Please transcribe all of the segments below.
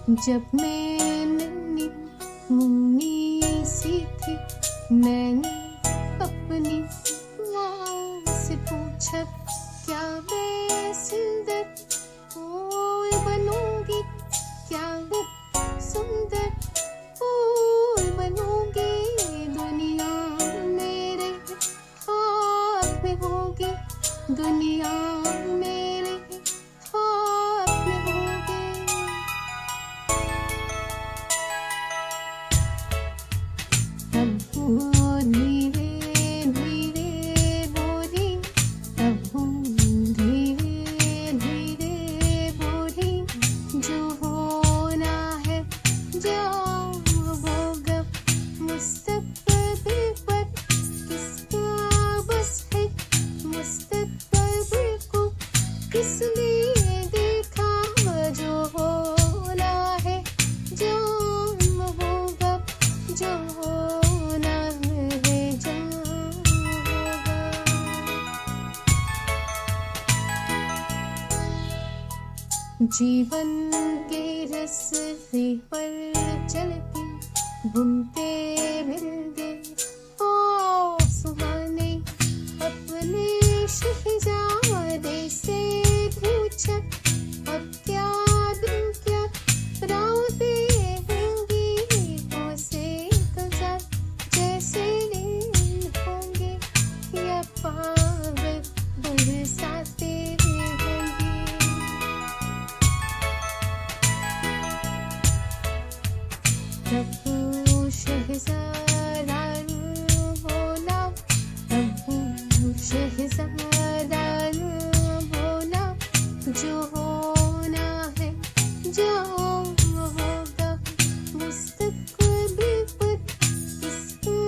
जब मैं नन्ही मुन्नी सी थी, मैंने अपनी माँ से पूछा, क्या मैं सुंदर फूल बनूंगी, क्या मैं सुंदर फूल बनूंगी। दुनिया मेरे हाथ में होगी, दुनिया मेरे हाथ में होगी। अब वो धीरे धीरे बोली, अब वो धीरे धीरे बोली, जो होना है जाओ होगा। मुस्तकबिल पर किसका बस है, मुस्तकबिल को किसने देखा। जो होना है जाम होगा, जो होना है जाम होगा। जीवन के रस्ते पर चलती घूमते मिलते ओ सुहाने, अपने शहजादे से पूछा, अब क्या दिन क्या रातें होंगी। कौसे गुजार जैसे दिन होंगे, या पागल बरसातें होंगी। तब वो शहज़ादा बोला, तब वो शहज़ादा बोला, जो होना है जाओ होगा। मुस्तकबिल पर किसका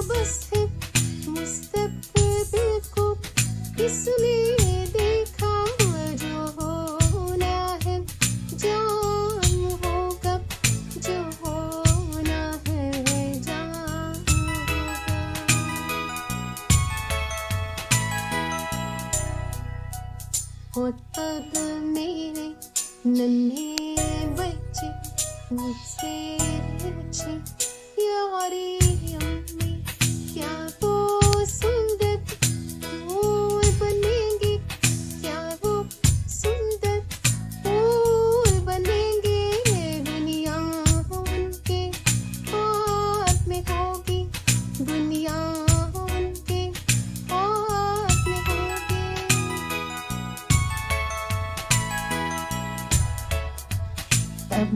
बस है, मुस्तकबिल को किसने देखा। जो होना है जाम होगा, जो होना है जाम होगा। और तब मेरे नन्हे बच्चे मुझसे पूछे, यारी अम्मी क्या वो सुंदर फूल बनेंगे, क्या वो सुंदर फूल बनेंगे। दुनिया उनके हाथ में होगी, दुनिया उनके हाथ में होगी। तब